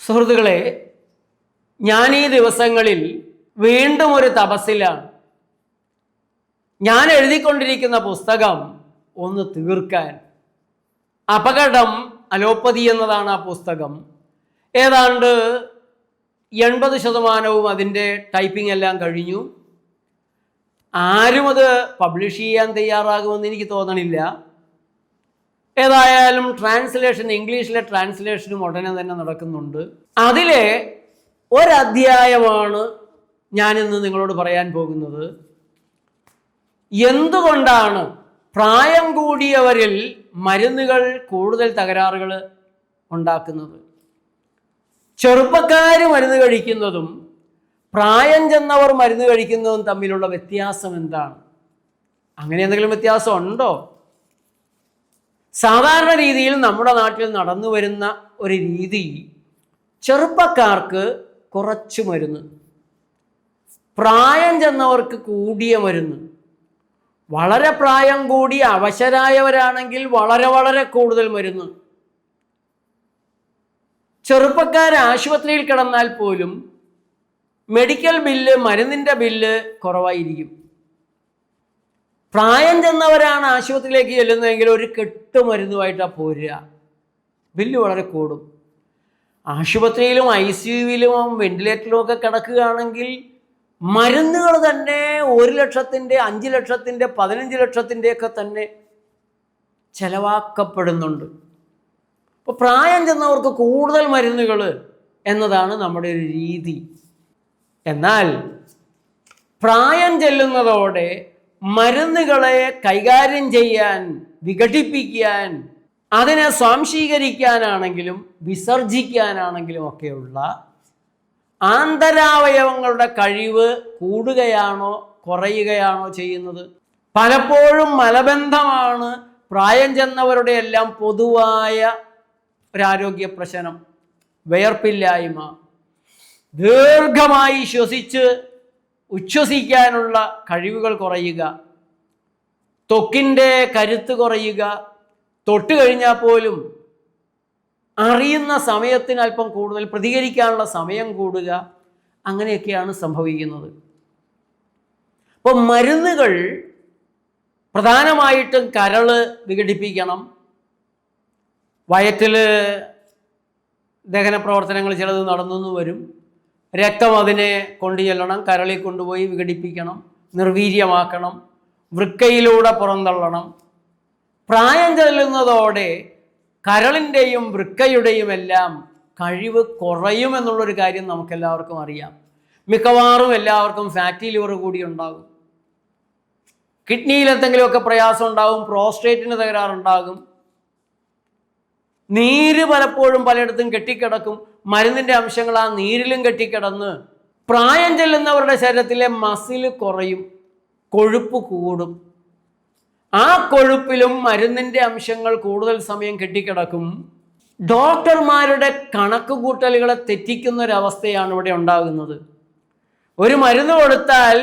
സുഹൃത്തുക്കളെ, ഞാൻ ഈ ദിവസങ്ങളിൽ വീണ്ടും ഒരു തപസ്സിലാണ്. ഞാൻ എഴുതിക്കൊണ്ടിരിക്കുന്ന പുസ്തകം ഒന്ന് തീർക്കാൻ. അപകടം അലോപ്പതി എന്നതാണ് ആ പുസ്തകം. ഏതാണ്ട് 80% അതിൻ്റെ ടൈപ്പിംഗ് എല്ലാം കഴിഞ്ഞു. ആരും അത് പബ്ലിഷ് ചെയ്യാൻ തയ്യാറാകുമെന്ന് എനിക്ക് തോന്നണില്ല. ഏതായാലും ട്രാൻസ്ലേഷൻ, ഇംഗ്ലീഷിലെ ട്രാൻസ്ലേഷനും ഉടനെ തന്നെ നടക്കുന്നുണ്ട്. അതിലെ ഒരധ്യായമാണ് ഞാനിന്ന് നിങ്ങളോട് പറയാൻ പോകുന്നത്. എന്തുകൊണ്ടാണ് പ്രായം കൂടിയവരിൽ മരുന്നുകൾ കൂടുതൽ തകരാറുകൾ ഉണ്ടാക്കുന്നത്? ചെറുപ്പക്കാർ മരുന്ന് കഴിക്കുന്നതും പ്രായം ചെന്നവർ മരുന്ന് കഴിക്കുന്നതും തമ്മിലുള്ള വ്യത്യാസം എന്താണ്? അങ്ങനെ എന്തെങ്കിലും വ്യത്യാസം ഉണ്ടോ? സാധാരണ രീതിയിൽ നമ്മുടെ നാട്ടിൽ നടന്നു വരുന്ന ഒരു രീതി, ചെറുപ്പക്കാർക്ക് കുറച്ച് മരുന്ന്, പ്രായം ചെന്നവർക്ക് കൂടിയ മരുന്ന്, വളരെ പ്രായം കൂടി അവശരായവരാണെങ്കിൽ വളരെ വളരെ കൂടുതൽ മരുന്ന്. ചെറുപ്പക്കാർ ആശുപത്രിയിൽ കിടന്നാൽ പോലും മെഡിക്കൽ ബില്ല്, മരുന്നിൻ്റെ ബില്ല് കുറവായിരിക്കും. പ്രായം ചെന്നവരാണ് ആശുപത്രിയിലേക്ക് ചെല്ലുന്നതെങ്കിൽ ഒരു കെട്ട് മരുന്നുമായിട്ടാണ് പോരുക, ബില്ല് വളരെ കൂടും. ആശുപത്രിയിലും ICUവിലും വെന്റിലേറ്ററിലും ഒക്കെ കിടക്കുകയാണെങ്കിൽ മരുന്നുകൾ തന്നെ 1 ലക്ഷത്തിൻ്റെ, 5 ലക്ഷത്തിൻ്റെ, 15 ലക്ഷത്തിൻ്റെ ഒക്കെ തന്നെ ചെലവാക്കപ്പെടുന്നുണ്ട്. അപ്പോൾ പ്രായം ചെന്നവർക്ക് കൂടുതൽ മരുന്നുകൾ എന്നതാണ് നമ്മുടെ ഒരു രീതി. എന്നാൽ പ്രായം ചെല്ലുന്നതോടെ മരുന്നുകളെ കൈകാര്യം ചെയ്യാൻ, വിഘടിപ്പിക്കാൻ, അതിനെ സ്വാംശീകരിക്കാനാണെങ്കിലും വിസർജിക്കാനാണെങ്കിലും ഒക്കെയുള്ള ആന്തരാവയവങ്ങളുടെ കഴിവ് കൂടുകയാണോ കുറയുകയാണോ ചെയ്യുന്നത്? പലപ്പോഴും മലബന്ധമാണ് പ്രായം ചെന്നവരുടെ എല്ലാം പൊതുവായ ഒരാരോഗ്യ പ്രശ്നം. വിയർപ്പില്ലായ്മ, ദീർഘമായി ശ്വസിച്ച് ഉച്ഛ്വസിക്കാനുള്ള കഴിവുകൾ കുറയുക, ത്വക്കിൻ്റെ കരുത്ത് കുറയുക, തൊട്ട് കഴിഞ്ഞാൽ പോലും അറിയുന്ന സമയത്തിന് അല്പം കൂടുതൽ പ്രതികരിക്കാനുള്ള സമയം കൂടുക, അങ്ങനെയൊക്കെയാണ് സംഭവിക്കുന്നത്. അപ്പോൾ മരുന്നുകൾ പ്രധാനമായിട്ടും കരള് വിഘടിപ്പിക്കണം, വയറ്റിൽ ദഹന പ്രവർത്തനങ്ങൾ ചിലത് നടന്നു വരും, രക്തം അതിനെ കൊണ്ടുചെല്ലണം, കരളിൽ കൊണ്ടുപോയി വിഘടിപ്പിക്കണം, നിർവീര്യമാക്കണം, വൃക്കയിലൂടെ പുറന്തള്ളണം. പ്രായം ചെല്ലുന്നതോടെ കരളിൻ്റെയും വൃക്കയുടെയും എല്ലാം കഴിവ് കുറയുമെന്നുള്ളൊരു കാര്യം നമുക്കെല്ലാവർക്കും അറിയാം. മിക്കവാറും എല്ലാവർക്കും ഫാറ്റി ലിവർ കൂടി ഉണ്ടാകും, കിഡ്നിയിൽ എന്തെങ്കിലുമൊക്കെ പ്രയാസം ഉണ്ടാകും, പ്രോസ്റ്റേറ്റിന് തകരാറുണ്ടാകും, നീര് പലപ്പോഴും പലയിടത്തും കെട്ടിക്കിടക്കും. മരുന്നിൻ്റെ അംശങ്ങൾ ആ നീരിലും കെട്ടിക്കിടന്ന് പ്രായം ചെല്ലുന്നവരുടെ ശരീരത്തിലെ മസിൽ കുറയും, കൊഴുപ്പ് കൂടും. ആ കൊഴുപ്പിലും മരുന്നിൻ്റെ അംശങ്ങൾ കൂടുതൽ സമയം കെട്ടിക്കിടക്കും. ഡോക്ടർമാരുടെ കണക്കുകൂട്ടലുകളെ തെറ്റിക്കുന്ന ഒരവസ്ഥയാണ് ഇവിടെ ഉണ്ടാകുന്നത്. ഒരു മരുന്ന് കൊടുത്താൽ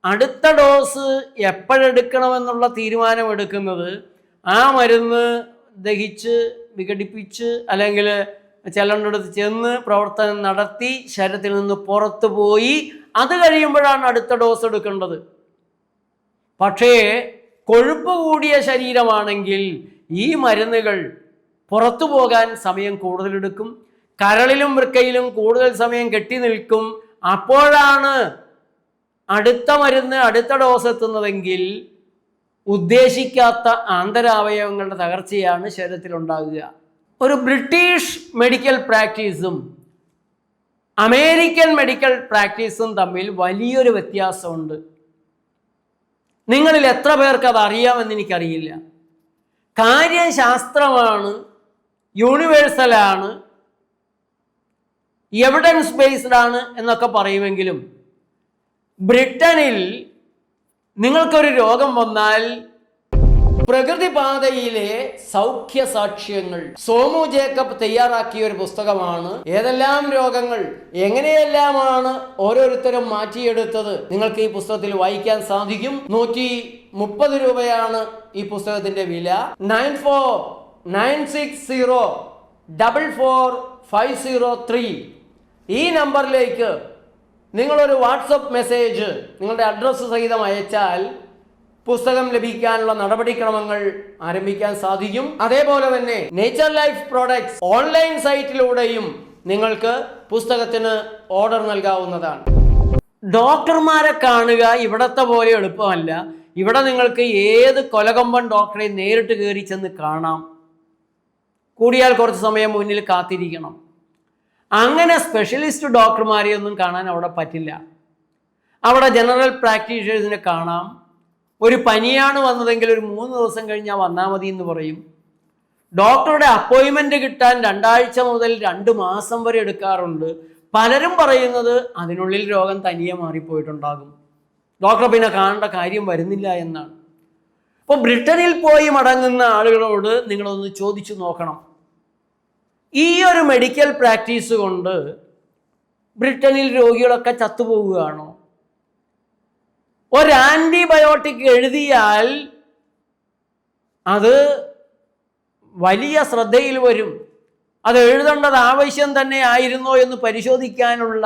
അടുത്ത ഡോസ് എപ്പോഴെടുക്കണമെന്നുള്ള തീരുമാനമെടുക്കുന്നത് ആ മരുന്ന് ദഹിച്ച് വിഘടിപ്പിച്ച് അല്ലെങ്കിൽ ചെല്ലേണ്ടടുത്ത് ചെന്ന് പ്രവർത്തനം നടത്തി ശരീരത്തിൽ നിന്ന് പുറത്തു പോയി അത് കഴിയുമ്പോഴാണ് അടുത്ത ഡോസ് എടുക്കേണ്ടത്. പക്ഷേ കൊഴുപ്പ് കൂടിയ ശരീരമാണെങ്കിൽ ഈ മരുന്നുകൾ പുറത്തു പോകാൻ സമയം കൂടുതലെടുക്കും, കരളിലും വൃക്കയിലും കൂടുതൽ സമയം കെട്ടി നിൽക്കും. അപ്പോഴാണ് അടുത്ത മരുന്ന്, അടുത്ത ഡോസ് എത്തുന്നതെങ്കിൽ ഉദ്ദേശിക്കാത്ത ആന്തരാവയവങ്ങളുടെ തകർച്ചയാണ് ശരീരത്തിലുണ്ടാകുക. ഒരു ബ്രിട്ടീഷ് മെഡിക്കൽ പ്രാക്ടീസും അമേരിക്കൻ മെഡിക്കൽ പ്രാക്ടീസും തമ്മിൽ വലിയൊരു വ്യത്യാസമുണ്ട്. നിങ്ങളിൽ എത്ര പേർക്ക് അത് അറിയാമെന്ന് എനിക്കറിയില്ല. കാര്യം ശാസ്ത്രമാണ്, യൂണിവേഴ്സലാണ്, എവിഡൻസ് ബേസ്ഡ് ആണ് എന്നൊക്കെ പറയുമെങ്കിലും ബ്രിട്ടനിൽ നിങ്ങൾക്കൊരു രോഗം വന്നാൽ പ്രകൃതിപാതയിലെ സൗഖ്യസാക്ഷ്യങ്ങൾ സോമു ജേക്കബ് തയ്യാറാക്കിയ ഒരു പുസ്തകമാണ്. ഏതെല്ലാം രോഗങ്ങൾ എങ്ങനെയെല്ലാമാണ് ഓരോരുത്തരും മാറ്റിയെടുത്തത് നിങ്ങൾക്ക് ഈ പുസ്തകത്തിൽ വായിക്കാൻ സാധിക്കും. 130 രൂപയാണ് ഈ പുസ്തകത്തിന്റെ വില. 94960445 503 ഈ നമ്പറിലേക്ക് നിങ്ങളൊരു വാട്സപ്പ് മെസ്സേജ് നിങ്ങളുടെ അഡ്രസ്സ് സഹിതം അയച്ചാൽ പുസ്തകം ലഭിക്കാനുള്ള നടപടിക്രമങ്ങൾ ആരംഭിക്കാൻ സാധിക്കും. അതേപോലെ തന്നെ നേച്ചർ ലൈഫ് പ്രോഡക്ട്സ് ഓൺലൈൻ സൈറ്റിലൂടെയും നിങ്ങൾക്ക് പുസ്തകത്തിന് ഓർഡർ നൽകാവുന്നതാണ്. ഡോക്ടർമാരെ കാണുക ഇവിടത്തെ പോലെ എളുപ്പമല്ല. ഇവിടെ നിങ്ങൾക്ക് ഏത് കൊലകൊമ്പൻ ഡോക്ടറെ നേരിട്ട് കയറി ചെന്ന് കാണാം. കൂടിയാൽ കുറച്ച് സമയം മുന്നിൽ കാത്തിരിക്കണം. അങ്ങനെ സ്പെഷ്യലിസ്റ്റ് ഡോക്ടർമാരെ ഒന്നും കാണാൻ അവിടെ പറ്റില്ല. അവിടെ ജനറൽ പ്രാക്ടീഷണേഴ്സിനെ കാണാം. ഒരു പനിയാണ് വന്നതെങ്കിൽ ഒരു 3 ദിവസം കഴിഞ്ഞാൽ വന്നാൽ മതി എന്ന് പറയും. ഡോക്ടറുടെ അപ്പോയിൻമെൻറ്റ് കിട്ടാൻ 2 ആഴ്ച മുതൽ 2 മാസം വരെ എടുക്കാറുണ്ട്. പലരും പറയുന്നത് അതിനുള്ളിൽ രോഗം തനിയെ മാറിപ്പോയിട്ടുണ്ടാകും, ഡോക്ടറെ പിന്നെ കാണേണ്ട കാര്യം വരുന്നില്ല എന്നാണ്. അപ്പോൾ ബ്രിട്ടനിൽ പോയി മടങ്ങുന്ന ആളുകളോട് നിങ്ങളൊന്ന് ചോദിച്ചു നോക്കണം, ഈ ഒരു മെഡിക്കൽ പ്രാക്ടീസ് കൊണ്ട് ബ്രിട്ടനിൽ രോഗികളൊക്കെ ചത്തുപോവുകയാണോ? ഒരു ആൻറ്റിബയോട്ടിക് എഴുതിയാൽ അത് വലിയ ശ്രദ്ധയിൽ വരും. അത് എഴുതേണ്ടത് ആവശ്യം തന്നെ ആയിരുന്നോ എന്ന് പരിശോധിക്കാനുള്ള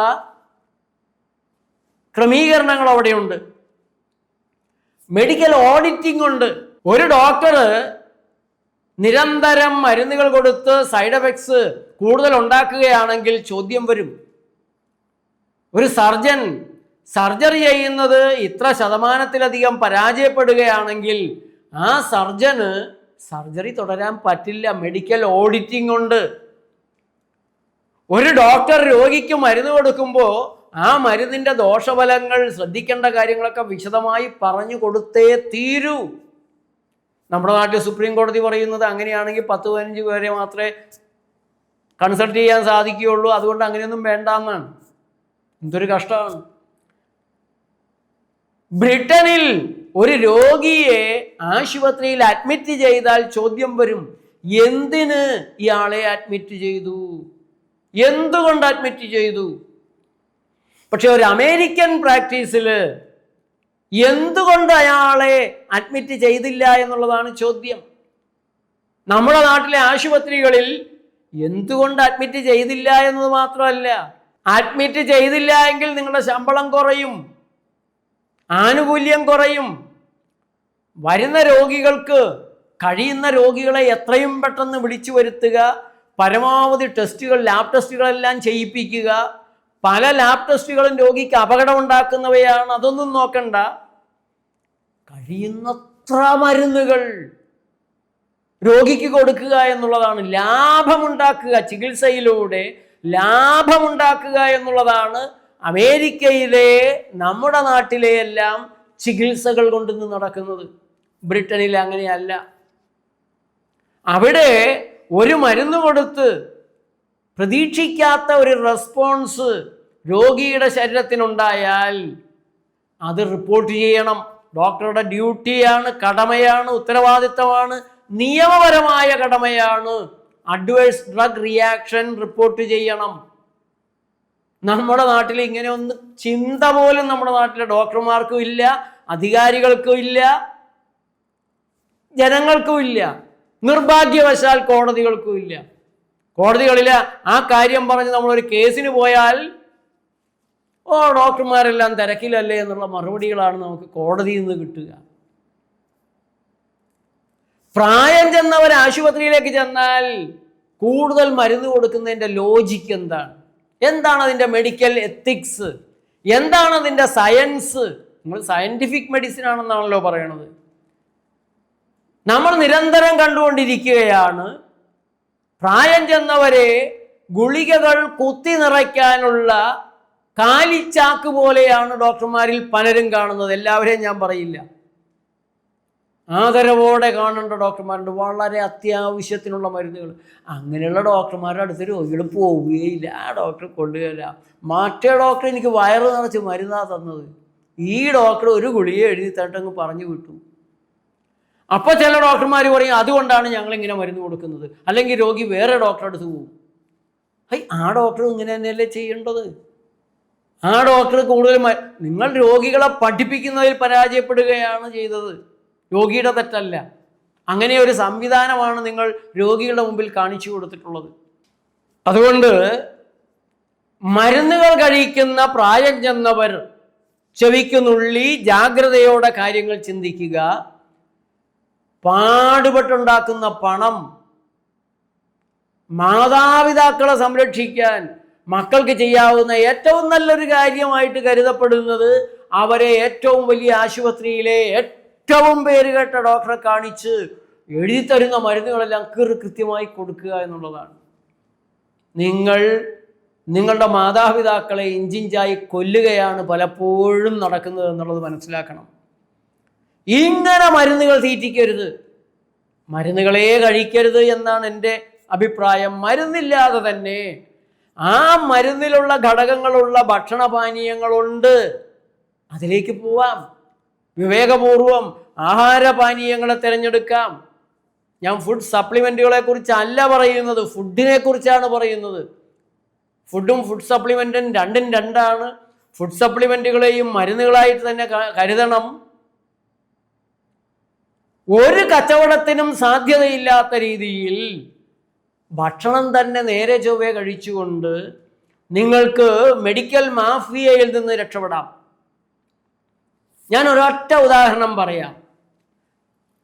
ക്രമീകരണങ്ങൾ അവിടെയുണ്ട്. മെഡിക്കൽ ഓഡിറ്റിംഗ് ഉണ്ട്. ഒരു ഡോക്ടർ നിരന്തരം മരുന്നുകൾ കൊടുത്ത് സൈഡ് എഫക്ട്സ് കൂടുതൽ ഉണ്ടാക്കുകയാണെങ്കിൽ ചോദ്യം വരും. ഒരു സർജൻ സർജറി ചെയ്യുന്നത് ഇത്ര ശതമാനത്തിലധികം പരാജയപ്പെടുകയാണെങ്കിൽ ആ സർജന് സർജറി തുടരാൻ പറ്റില്ല. മെഡിക്കൽ ഓഡിറ്റിംഗ് ഉണ്ട്. ഒരു ഡോക്ടർ രോഗിക്ക് മരുന്ന് കൊടുക്കുമ്പോൾ ആ മരുന്നിൻ്റെ ദോഷഫലങ്ങൾ, ശ്രദ്ധിക്കേണ്ട കാര്യങ്ങളൊക്കെ വിശദമായി പറഞ്ഞു കൊടുത്തേ തീരൂ. നമ്മുടെ നാട്ടിൽ സുപ്രീം കോടതി പറയുന്നത് അങ്ങനെയാണെങ്കിൽ 10-15 പേരെ മാത്രമേ കൺസൾട്ട് ചെയ്യാൻ സാധിക്കുകയുള്ളൂ, അതുകൊണ്ട് അങ്ങനെയൊന്നും വേണ്ടെന്നാണ്. എന്തൊരു കഷ്ടമാണ്. ബ്രിട്ടനിൽ ഒരു രോഗിയെ ആശുപത്രിയിൽ അഡ്മിറ്റ് ചെയ്താൽ ചോദ്യം വരും, എന്തിന് ഇയാളെ അഡ്മിറ്റ് ചെയ്തു, എന്തുകൊണ്ട് അഡ്മിറ്റ് ചെയ്തു? പക്ഷെ ഒരു അമേരിക്കൻ പ്രാക്ടീസിൽ എന്തുകൊണ്ട് അയാളെ അഡ്മിറ്റ് ചെയ്തില്ല എന്നുള്ളതാണ് ചോദ്യം. നമ്മുടെ നാട്ടിലെ ആശുപത്രികളിൽ എന്തുകൊണ്ട് അഡ്മിറ്റ് ചെയ്തില്ല എന്നത് മാത്രമല്ല, അഡ്മിറ്റ് ചെയ്തില്ല എങ്കിൽ നിങ്ങളുടെ ശമ്പളം കുറയും, ആനുകൂല്യം കുറയും. വരുന്ന രോഗികൾക്ക്, കഴിയുന്ന രോഗികളെ എത്രയും പെട്ടെന്ന് വിളിച്ചു വരുത്തുക, പരമാവധി ടെസ്റ്റുകൾ, ലാബ് ടെസ്റ്റുകളെല്ലാം ചെയ്യിപ്പിക്കുക. പല ലാബ് ടെസ്റ്റുകളും രോഗിക്ക് അപകടമുണ്ടാക്കുന്നവയാണ്, അതൊന്നും നോക്കണ്ട. കഴിയുന്നത്ര മരുന്നുകൾ രോഗിക്ക് കൊടുക്കുക എന്നുള്ളതാണ്. ലാഭമുണ്ടാക്കുക, ചികിത്സയിലൂടെ ലാഭമുണ്ടാക്കുക എന്നുള്ളതാണ് അമേരിക്കയിലെ, നമ്മുടെ നാട്ടിലെ എല്ലാം ചികിത്സകൾ കൊണ്ടുവന്ന് നടക്കുന്നത്. ബ്രിട്ടനിൽ അങ്ങനെയല്ല. അവിടെ ഒരു മരുന്ന് കൊടുത്ത് പ്രതീക്ഷിക്കാത്ത ഒരു റെസ്പോൺസ് രോഗിയുടെ ശരീരത്തിനുണ്ടായാൽ അത് റിപ്പോർട്ട് ചെയ്യണം. ഡോക്ടറുടെ ഡ്യൂട്ടിയാണ്, കടമയാണ്, ഉത്തരവാദിത്തമാണ്, നിയമപരമായ കടമയാണ്. അഡ്വേഴ്സ് ഡ്രഗ് റിയാക്ഷൻ റിപ്പോർട്ട് ചെയ്യണം. നമ്മുടെ നാട്ടിൽ ഇങ്ങനെ ഒന്ന് ചിന്ത പോലും നമ്മുടെ നാട്ടിലെ ഡോക്ടർമാർക്കും ഇല്ല, അധികാരികൾക്കും ഇല്ല, ജനങ്ങൾക്കും ഇല്ല. നിർഭാഗ്യവശാൽ കോടതികൾക്കും ഇല്ല. കോടതികളിൽ ആ കാര്യം പറഞ്ഞ് നമ്മളൊരു കേസിന് പോയാൽ ഡോക്ടർമാരെല്ലാം തിരക്കിലല്ലേ എന്നുള്ള മറുപടികളാണ് നമുക്ക് കോടതിയിൽ നിന്ന് കിട്ടുക. പ്രായം ചെന്നവർ ആശുപത്രിയിലേക്ക് ചെന്നാൽ കൂടുതൽ മരുന്ന് കൊടുക്കുന്നതിൻ്റെ ലോജിക്ക് എന്താണ്? എന്താണ് അതിൻ്റെ മെഡിക്കൽ എത്തിക്സ്? എന്താണ് അതിൻ്റെ സയൻസ്? നമ്മൾ സയൻറ്റിഫിക് മെഡിസിൻ ആണെന്നാണല്ലോ പറയണത്. നമ്മൾ നിരന്തരം കണ്ടുകൊണ്ടിരിക്കുകയാണ് പ്രായം ചെന്നവരെ ഗുളികകൾ കുത്തി നിറയ്ക്കാനുള്ള കാലിച്ചാക്ക് പോലെയാണ് ഡോക്ടർമാരിൽ പലരും കാണുന്നത്. എല്ലാവരെയും ഞാൻ പറയില്ല, ആദരവോടെ കാണേണ്ട ഡോക്ടർമാരുണ്ട്. വളരെ അത്യാവശ്യത്തിനുള്ള മരുന്നുകൾ. അങ്ങനെയുള്ള ഡോക്ടർമാരുടെ അടുത്ത് രോഗികൾ പോവുകയില്ല. ആ ഡോക്ടർ കൊണ്ടുവരില്ല. മറ്റേ ഡോക്ടർ എനിക്ക് വയറ് നിറച്ച് മരുന്നാണ് തന്നത്, ഈ ഡോക്ടർ ഒരു ഗുളിക എഴുതി തട്ടങ്ങ് പറഞ്ഞു വിട്ടു. അപ്പോൾ ചില ഡോക്ടർമാർ പറയും അതുകൊണ്ടാണ് ഞങ്ങളിങ്ങനെ മരുന്ന് കൊടുക്കുന്നത്, അല്ലെങ്കിൽ രോഗി വേറെ ഡോക്ടറെ അടുത്ത് പോകും. ആ ഡോക്ടർ ഇങ്ങനെ തന്നെയല്ലേ ചെയ്യേണ്ടത്? ആ ഡോക്ടർ കൂടുതൽ നിങ്ങൾ രോഗികളെ പഠിപ്പിക്കുന്നതിൽ പരാജയപ്പെടുകയാണ് ചെയ്തത്. രോഗിയുടെ തെറ്റല്ല. അങ്ങനെ ഒരു സംവിധാനമാണ് നിങ്ങൾ രോഗികളുടെ മുമ്പിൽ കാണിച്ചു കൊടുത്തിട്ടുള്ളത്. അതുകൊണ്ട് മരുന്നുകൾ കഴിക്കുന്ന പ്രായം ചെന്നവർ ചെവിക്കുനുള്ളി ജാഗ്രതയോടെ കാര്യങ്ങൾ ചിന്തിക്കുക. പാടുപെട്ടുണ്ടാക്കുന്ന പണം മാതാപിതാക്കളെ സംരക്ഷിക്കാൻ മക്കൾക്ക് ചെയ്യാവുന്ന ഏറ്റവും നല്ലൊരു കാര്യമായിട്ട് കരുതപ്പെടുന്നത് അവരെ ഏറ്റവും വലിയ ആശുപത്രിയിലെ ഏറ്റവും പേരുകേട്ട ഡോക്ടറെ കാണിച്ച് എഴുതിത്തരുന്ന മരുന്നുകളെല്ലാം കൃത്യമായി കൊടുക്കുക എന്നുള്ളതാണ്. നിങ്ങളുടെ മാതാപിതാക്കളെ ഇഞ്ചിഞ്ചായി കൊല്ലുകയാണ് പലപ്പോഴും നടക്കുന്നത് എന്നുള്ളത് മനസ്സിലാക്കണം. ഇങ്ങനെ മരുന്നുകൾ തീറ്റിക്കരുത്, മരുന്നുകളെ കഴിക്കരുത് എന്നാണ് എൻ്റെ അഭിപ്രായം. മരുന്നില്ലാതെ തന്നെ ആ മരുന്നിലുള്ള ഘടകങ്ങളുള്ള ഭക്ഷണപാനീയങ്ങളുണ്ട്, അതിലേക്ക് പോവാം. വിവേകപൂർവം ആഹാരപാനീയങ്ങളെ തിരഞ്ഞെടുക്കാം. ഞാൻ ഫുഡ് സപ്ലിമെൻറ്റുകളെ കുറിച്ചല്ല പറയുന്നത്, ഫുഡിനെ കുറിച്ചാണ് പറയുന്നത്. ഫുഡും ഫുഡ് സപ്ലിമെൻറ്റും രണ്ടും രണ്ടാണ്. ഫുഡ് സപ്ലിമെൻറ്റുകളെയും മരുന്നുകളായിട്ട് തന്നെ കരുതണം. ഒരു കച്ചവടത്തിനും സാധ്യതയില്ലാത്ത രീതിയിൽ ഭക്ഷണം തന്നെ നേരെ ചൊവ്വേ കഴിച്ചുകൊണ്ട് നിങ്ങൾക്ക് മെഡിക്കൽ മാഫിയയിൽ നിന്ന് രക്ഷപ്പെടാം. ഞാൻ ഒരൊറ്റ ഉദാഹരണം പറയാം.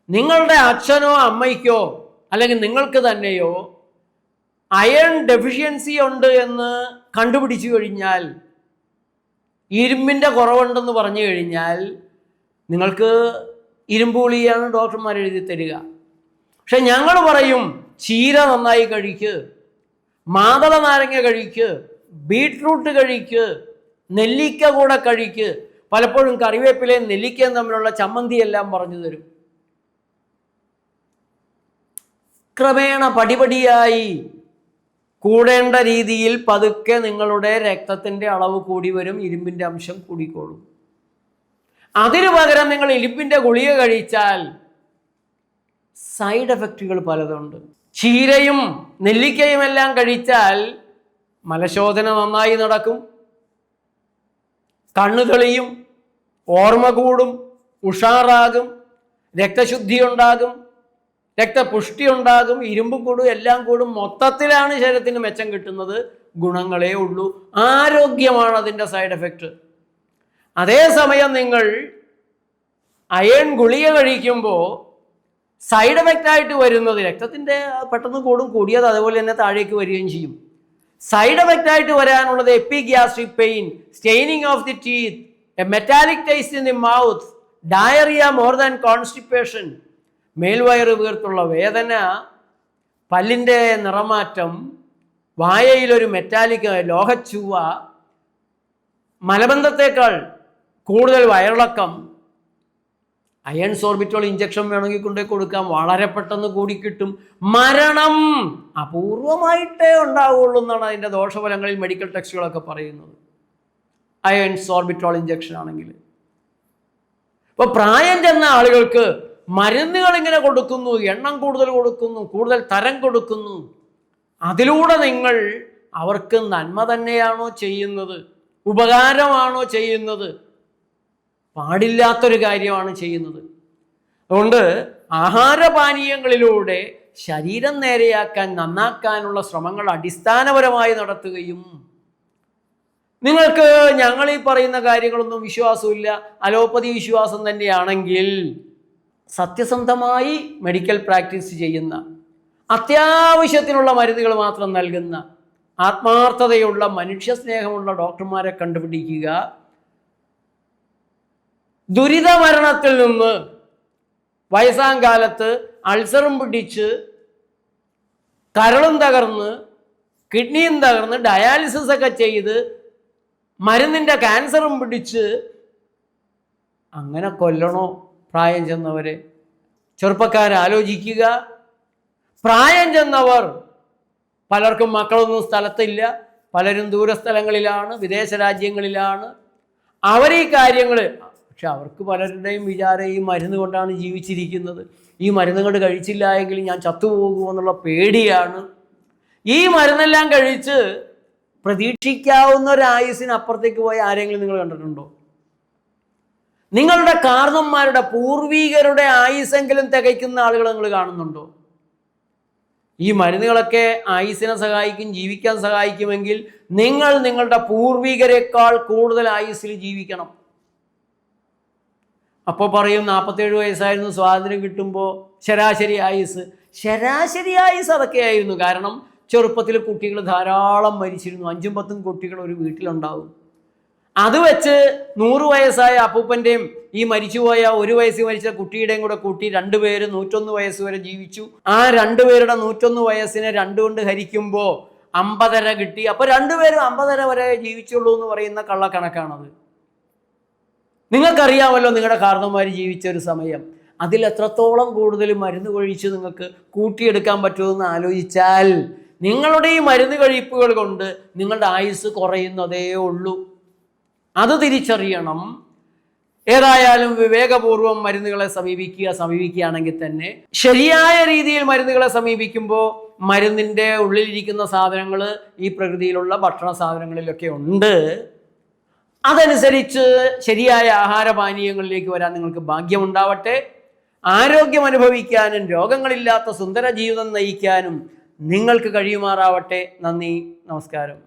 നിങ്ങളുടെ അച്ഛനോ അമ്മയ്ക്കോ അല്ലെങ്കിൽ നിങ്ങൾക്ക് തന്നെയോ അയൺ ഡെഫിഷ്യൻസി ഉണ്ട് എന്ന് കണ്ടുപിടിച്ചു കഴിഞ്ഞാൽ, ഇരുമ്പിൻ്റെ കുറവുണ്ടെന്ന് പറഞ്ഞു കഴിഞ്ഞാൽ, നിങ്ങൾക്ക് ഇരുമ്പ് ഗുളികയാണ് ഡോക്ടർമാർ എഴുതി തരിക. പക്ഷെ ഞങ്ങൾ പറയും ചീര നന്നായി കഴിക്ക്, മാതള നാരങ്ങ കഴിക്ക്, ബീട്രൂട്ട് കഴിക്ക്, നെല്ലിക്ക കൂടെ കഴിക്ക്. പലപ്പോഴും കറിവേപ്പിലയും നെല്ലിക്കയും തമ്മിലുള്ള ചമ്മന്തിയെല്ലാം പറഞ്ഞു തരും. ക്രമേണ പടിപടിയായി കൂടേണ്ട രീതിയിൽ പതുക്കെ നിങ്ങളുടെ രക്തത്തിൻ്റെ അളവ് കൂടി വരും, ഇരുമ്പിൻ്റെ അംശം കൂടിക്കോളും. അതിനു പകരം നിങ്ങൾ ഇരുമ്പിൻ്റെ ഗുളിക കഴിച്ചാൽ സൈഡ് എഫക്റ്റുകൾ പലതുണ്ട്. ചീരയും നെല്ലിക്കയും എല്ലാം കഴിച്ചാൽ മലശോധന നന്നായി നടക്കും, കണ്ണു തെളിയും, ഓർമ്മ കൂടും, ഉഷാറാകും, രക്തശുദ്ധി ഉണ്ടാകും, രക്തപുഷ്ടി ഉണ്ടാകും, ഇരുമ്പ് കൂടും, എല്ലാം കൂടും. മൊത്തത്തിലാണ് ശരീരത്തിന് മെച്ചം കിട്ടുന്നത്. ഗുണങ്ങളേ ഉള്ളൂ, ആരോഗ്യമാണ് അതിൻ്റെ സൈഡ് എഫക്റ്റ്. അതേസമയം നിങ്ങൾ അയൺ ഗുളിക കഴിക്കുമ്പോൾ സൈഡ് എഫക്റ്റായിട്ട് വരുന്നത് രക്തത്തിൻ്റെ പെട്ടെന്ന് കൂടും, കൂടിയത് അതുപോലെ തന്നെ താഴേക്ക് വരികയും ചെയ്യും. സൈഡ് എഫക്റ്റായിട്ട് വരാനുള്ളത് epigastric pain, staining of the teeth, a metallic taste in the mouth, diarrhoea more than constipation, മേൽവയറ് വീർത്തുള്ള വേദന, പല്ലിൻ്റെ നിറമാറ്റം, വായയിലൊരു മെറ്റാലിക് ലോഹച്ചുവ, മലബന്ധത്തേക്കാൾ കൂടുതൽ വയറിളക്കം. അയൺ സോർബിറ്റോൾ ഇഞ്ചക്ഷൻ വേണമെങ്കിൽ കൊണ്ടേ കൊടുക്കാം, വളരെ പെട്ടെന്ന് കൂടിക്കിട്ടും. മരണം അപൂർവമായിട്ടേ ഉണ്ടാവുള്ളൂ എന്നാണ് അതിൻ്റെ ദോഷഫലങ്ങളിൽ മെഡിക്കൽ ടെക്സ്റ്റുകളൊക്കെ പറയുന്നത്, അയൺ സോർബിറ്റോൾ ഇഞ്ചക്ഷൻ ആണെങ്കിൽ. ഇപ്പോൾ പ്രായം ചെന്ന ആളുകൾക്ക് മരുന്നുകൾ ഇങ്ങനെ കൊടുക്കുന്നു, എണ്ണം കൂടുതൽ കൊടുക്കുന്നു, കൂടുതൽ തരം കൊടുക്കുന്നു. അതിലൂടെ നിങ്ങൾ അവർക്ക് നന്മ തന്നെയാണോ ചെയ്യുന്നത്, ഉപകാരമാണോ ചെയ്യുന്നത്? പാടില്ലാത്തൊരു കാര്യമാണ് ചെയ്യുന്നത്. അതുകൊണ്ട് ആഹാരപാനീയങ്ങളിലൂടെ ശരീരം നേരെയാക്കാൻ, നന്നാക്കാനുള്ള ശ്രമങ്ങൾ അടിസ്ഥാനപരമായി നടത്തുകയും, നിങ്ങൾക്ക് ഞങ്ങൾ ഈ പറയുന്ന കാര്യങ്ങളൊന്നും വിശ്വാസമില്ല, അലോപ്പതി വിശ്വാസം തന്നെയാണെങ്കിൽ സത്യസന്ധമായി മെഡിക്കൽ പ്രാക്ടീസ് ചെയ്യുന്ന, അത്യാവശ്യത്തിനുള്ള മരുന്നുകൾ മാത്രം നൽകുന്ന, ആത്മാർത്ഥതയുള്ള മനുഷ്യസ്നേഹമുള്ള ഡോക്ടർമാരെ കണ്ടുപിടിക്കുക. ദുരിതമരണത്തിൽ നിന്ന് വയസ്സാം കാലത്ത് അൾസറും പിടിച്ച് കരളും തകർന്ന് കിഡ്നിയും തകർന്ന് ഡയാലിസിസ് ഒക്കെ ചെയ്ത് മരുന്നിൻ്റെ ക്യാൻസറും പിടിച്ച് അങ്ങനെ കൊല്ലണോ പ്രായം ചെന്നവരെ? ചെറുപ്പക്കാരാലോചിക്കുക. പ്രായം ചെന്നവർ പലർക്കും മക്കളൊന്നും സ്ഥലത്തില്ല, പലരും ദൂരസ്ഥലങ്ങളിലാണ്, വിദേശ രാജ്യങ്ങളിലാണ്. അവർ ഈ കാര്യങ്ങൾ, പക്ഷെ അവർക്ക് പലരുടെയും വിചാരം ഈ മരുന്ന് കൊണ്ടാണ് ജീവിച്ചിരിക്കുന്നത്, ഈ മരുന്നുകൾ കഴിച്ചില്ല എങ്കിൽ ഞാൻ ചത്തുപോകുമെന്നുള്ള പേടിയാണ്. ഈ മരുന്നെല്ലാം കഴിച്ച് പ്രതീക്ഷിക്കാവുന്ന ഒരു ആയുസ്സിന് അപ്പുറത്തേക്ക് പോയ ആരെങ്കിലും നിങ്ങൾ കണ്ടിട്ടുണ്ടോ? നിങ്ങളുടെ കാർന്നന്മാരുടെ പൂർവികരുടെ ആയുസ്സെങ്കിലും തികയ്ക്കുന്ന ആളുകൾ നിങ്ങൾ കാണുന്നുണ്ടോ? ഈ മരുന്നുകളൊക്കെ ആയുസ്സിനെ സഹായിക്കും, ജീവിക്കാൻ സഹായിക്കുമെങ്കിൽ നിങ്ങൾ നിങ്ങളുടെ പൂർവികരെക്കാൾ കൂടുതൽ ആയുസ്സിൽ ജീവിക്കണം. അപ്പോൾ പറയും 47 വയസ്സായിരുന്നു സ്വാതന്ത്ര്യം കിട്ടുമ്പോൾ ശരാശരി ആയുസ് അതൊക്കെയായിരുന്നു. കാരണം ചെറുപ്പത്തിൽ കുട്ടികൾ ധാരാളം മരിച്ചിരുന്നു. 5ഉം 10ഉം കുട്ടികൾ ഒരു വീട്ടിലുണ്ടാവും. അത് വെച്ച് 100 വയസ്സായ അപ്പൂപ്പൻ്റെയും ഈ മരിച്ചുപോയ 1 വയസ്സിൽ മരിച്ച കുട്ടിയുടെയും കൂടെ കൂട്ടി 2 പേര് 101 വയസ്സ് വരെ ജീവിച്ചു. ആ 2 പേരുടെ 101 വയസ്സിനെ 2 കൊണ്ട് ഹരിക്കുമ്പോൾ 50 കിട്ടി. അപ്പോൾ 2 പേരും 50 വരെ ജീവിച്ചുള്ളൂ എന്ന് പറയുന്ന കള്ളക്കണക്കാണത്. നിങ്ങൾക്കറിയാമല്ലോ നിങ്ങളുടെ കാരണവന്മാർ ജീവിച്ച ഒരു സമയം. അതിൽ എത്രത്തോളം കൂടുതൽ മരുന്ന് കഴിച്ച് നിങ്ങൾക്ക് കൂട്ടിയെടുക്കാൻ പറ്റുമെന്ന് ആലോചിച്ചാൽ നിങ്ങളുടെ ഈ മരുന്ന് കഴിപ്പുകൾ കൊണ്ട് നിങ്ങളുടെ ആയുസ് കുറയുന്നതേ ഉള്ളൂ. അത് തിരിച്ചറിയണം. ഏതായാലും വിവേകപൂർവം മരുന്നുകളെ സമീപിക്കുകയാണെങ്കിൽ തന്നെ ശരിയായ രീതിയിൽ മരുന്നുകളെ സമീപിക്കുമ്പോൾ മരുന്നിൻ്റെ ഉള്ളിലിരിക്കുന്ന സാധനങ്ങൾ ഈ പ്രകൃതിയിലുള്ള ഭക്ഷണ സാധനങ്ങളിലൊക്കെ ഉണ്ട്. അതനുസരിച്ച് ശരിയായ ആഹാരപാനീയങ്ങളിലേക്ക് വരാൻ നിങ്ങൾക്ക് ഭാഗ്യമുണ്ടാവട്ടെ. ആരോഗ്യം അനുഭവിക്കാനും രോഗങ്ങളില്ലാത്ത സുന്ദര ജീവിതം നയിക്കാനും നിങ്ങൾക്ക് കഴിയുമാറാവട്ടെ. നന്ദി, നമസ്കാരം.